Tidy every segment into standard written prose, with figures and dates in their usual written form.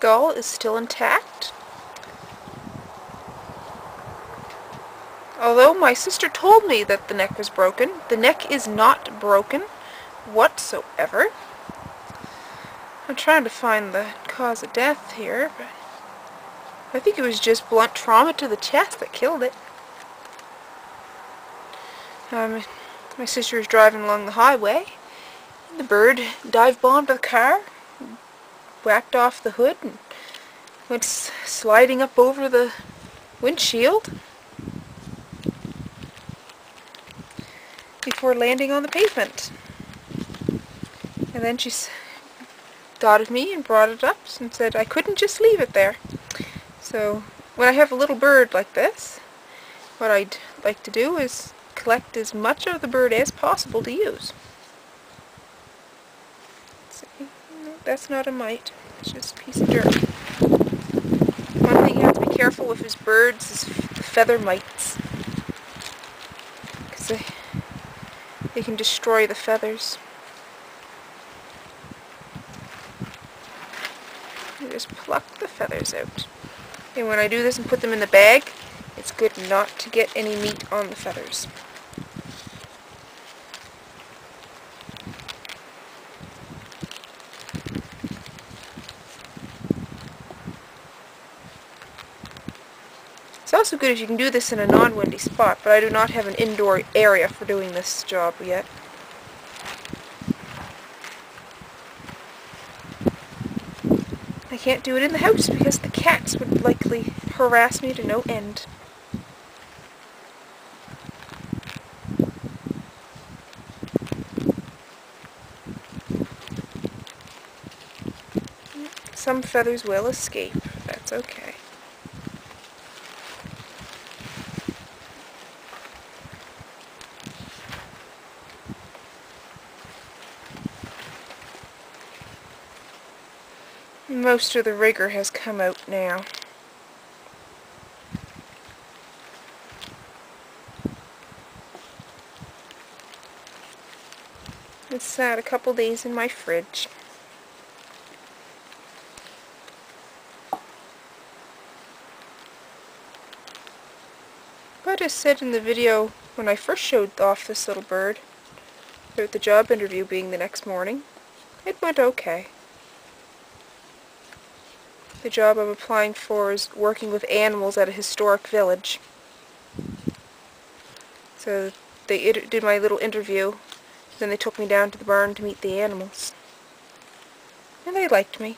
skull is still intact. Although my sister told me that the neck was broken, the neck is not broken whatsoever. I'm trying to find the cause of death here, but I think it was just blunt trauma to the chest that killed it. My sister was driving along the highway, and the bird dive-bombed the car, whacked off the hood, and went sliding up over the windshield before landing on the pavement. And then she thought of me and brought it up and said I couldn't just leave it there. So when I have a little bird like this, what I'd like to do is collect as much of the bird as possible to use. Let's see. No, that's not a mite. It's just a piece of dirt. One thing you have to be careful with is birds is the feather mites, because they can destroy the feathers. You just pluck the feathers out. And when I do this and put them in the bag, it's good not to get any meat on the feathers. It's also good if you can do this in a non-windy spot, but I do not have an indoor area for doing this job yet. I can't do it in the house because the cats would likely harass me to no end. Some feathers will escape. That's okay. Most of the rigor has come out now. It's sat a couple days in my fridge. But as said in the video when I first showed off this little bird, about the job interview being the next morning, it went okay. The job I'm applying for is working with animals at a historic village. So they did my little interview, then they took me down to the barn to meet the animals. And they liked me.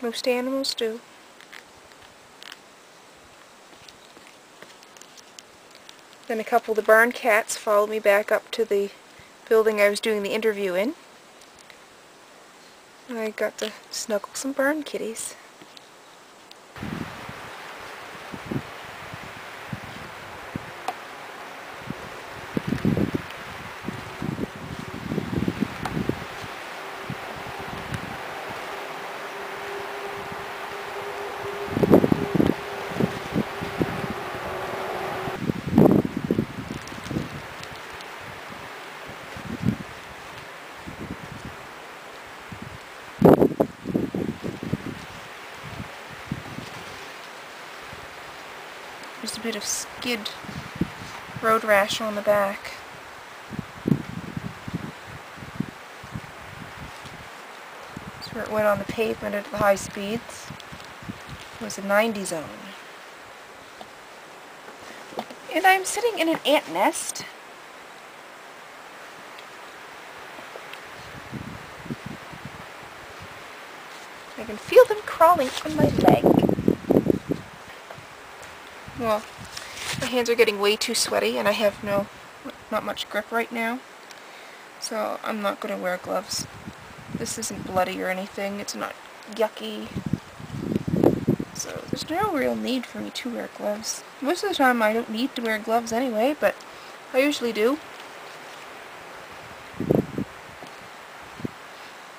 Most animals do. Then a couple of the barn cats followed me back up to the building I was doing the interview in. I got to snuggle some barn kitties. There's a bit of skid road rash on the back. That's where it went on the pavement at the high speeds. It was a 90 zone. And I'm sitting in an ant nest. I can feel them crawling on my leg. Well, my hands are getting way too sweaty and I have not much grip right now, so I'm not going to wear gloves. This isn't bloody or anything, it's not yucky, so there's no real need for me to wear gloves. Most of the time I don't need to wear gloves anyway, but I usually do.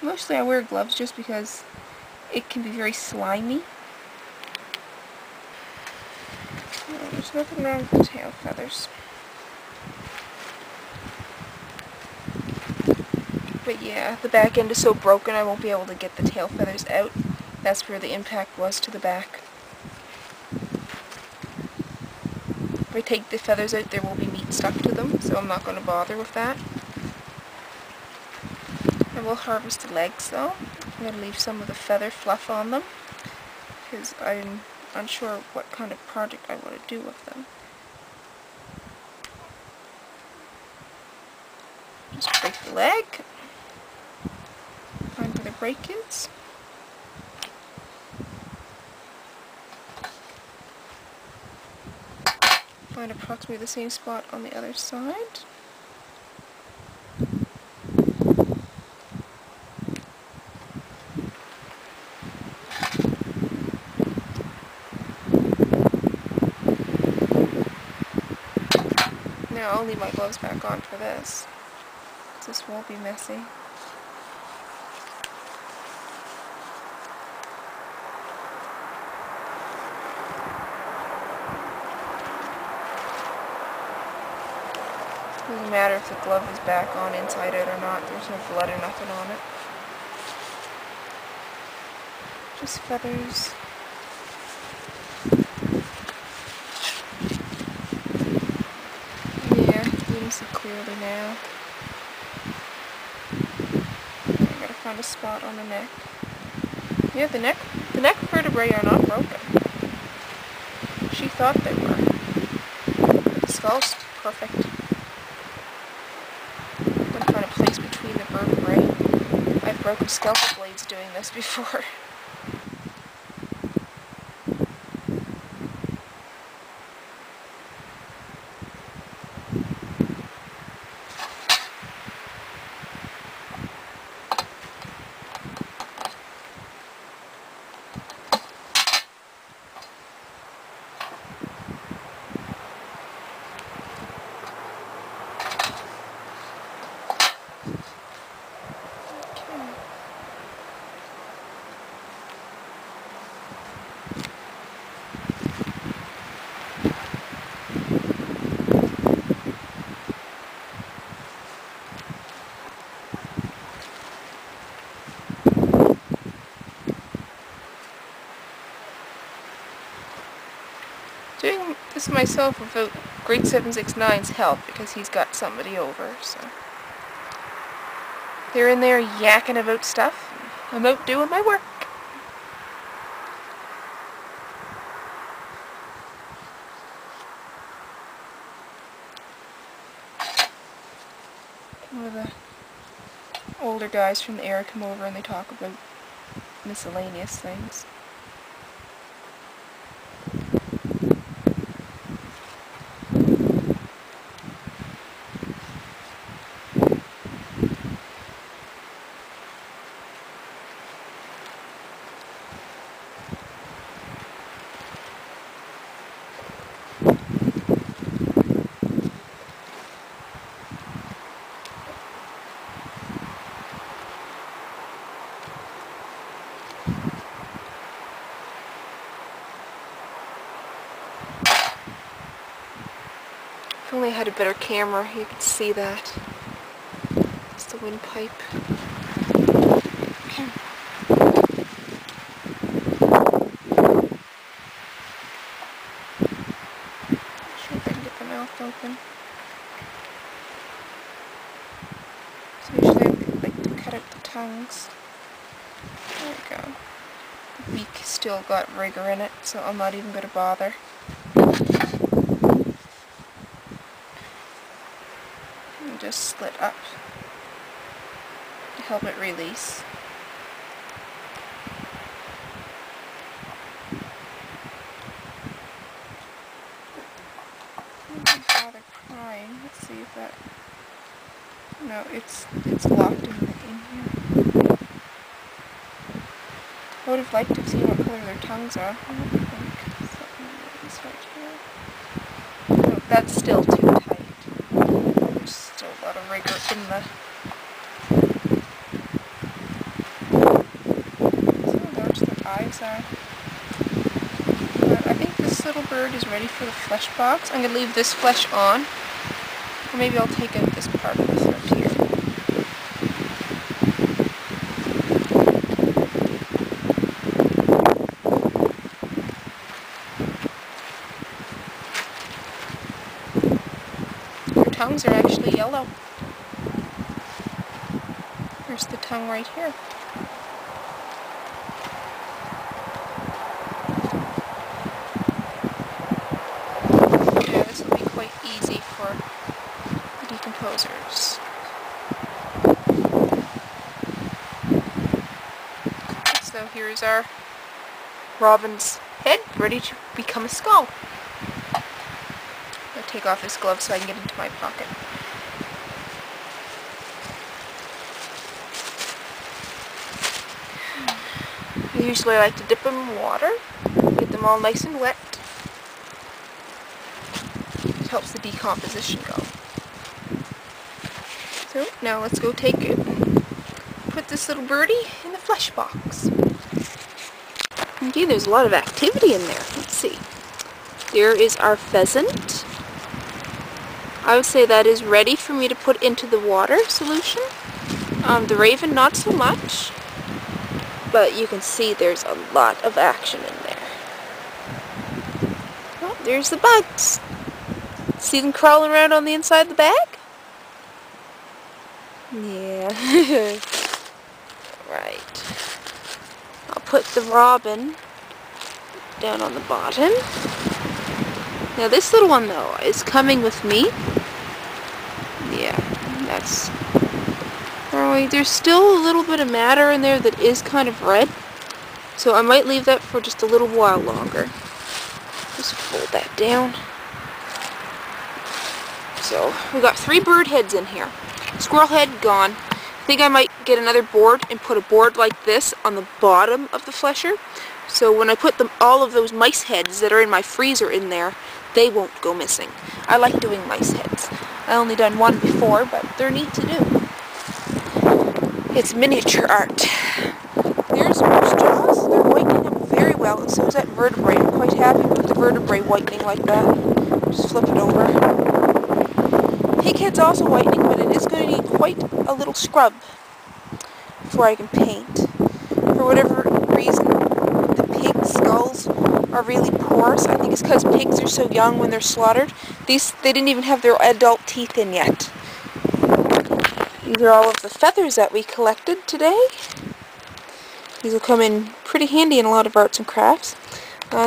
Mostly I wear gloves just because it can be very slimy. There's nothing wrong with the tail feathers. But yeah, the back end is so broken I won't be able to get the tail feathers out. That's where the impact was to the back. If I take the feathers out, there will be meat stuck to them, so I'm not going to bother with that. I will harvest the legs though. I'm going to leave some of the feather fluff on them, because I'm unsure what kind of project I want to do with them. Just break the leg. Find where the break is. Find approximately the same spot on the other side. Now I'll leave my gloves back on for this. This won't be messy. Doesn't matter if the glove is back on inside out or not. There's no blood or nothing on it. Just feathers. Yeah, you can see clearly now. I gotta find a spot on the neck. Yeah, the neck vertebrae are not broken. She thought they were. But the skull's perfect. I'm gonna find a place between the vertebrae. I've broken scalpel blades doing this before. Doing this myself without Great 769's help because he's got somebody over, so. They're in there yakking about stuff. I'm out doing my work. One of the older guys from the area come over and they talk about miscellaneous things. If only I had a better camera, you could see that. It's the windpipe. Okay. Not sure if I can get the mouth open. So usually I like to cut out the tongues. There we go. The beak still got rigor in it, so I'm not even going to bother. And just slit up to help it release. Bother prying. Let's see if that. No, it's locked in here. I would have liked to have seen what color their tongues are. I don't think something like this right here. No, that's still too tight. There's still a lot of rigor in the. So large their eyes are. But I think this little bird is ready for the flesh box. I'm going to leave this flesh on. Or maybe I'll take out this part of the throat here. the yellow. There's the tongue right here. Yeah, this will be quite easy for the decomposers. So here's our robin's head, ready to become a skull. I'll take off his gloves so I can get into my pocket. I usually like to dip them in water, get them all nice and wet. It helps the decomposition go. So now let's go take it and put this little birdie in the flesh box. Okay, there's a lot of activity in there. Let's see. There is our pheasant. I would say that is ready for me to put into the water solution. The raven, not so much. But you can see there's a lot of action in there. Oh, there's the bugs. See them crawling around on the inside of the bag? Yeah. Right. I'll put the robin down on the bottom. Now this little one though is coming with me. Yeah, that's... Oh, there's still a little bit of matter in there that is kind of red. So I might leave that for just a little while longer. Just fold that down. So we got 3 bird heads in here. Squirrel head gone. I think I might get another board and put a board like this on the bottom of the flesher. So when I put all of those mice heads that are in my freezer in there, they won't go missing. I like doing mice heads. I only done one before, but they're neat to do. It's miniature art. There's moose jaws. They're whitening up very well, and so is that vertebrae. I'm quite happy with the vertebrae whitening like that. Just flip it over. Pig head's also whitening, but it is going to need quite a little scrub before I can paint. For whatever reason, the pig skulls are really porous. I think it's because pigs are so young when they're slaughtered. They didn't even have their adult teeth in yet. These are all of the feathers that we collected today. These will come in pretty handy in a lot of arts and crafts.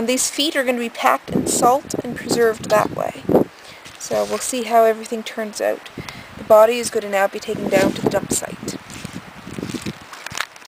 These feet are going to be packed in salt and preserved that way. So we'll see how everything turns out. The body is going to now be taken down to the dump site.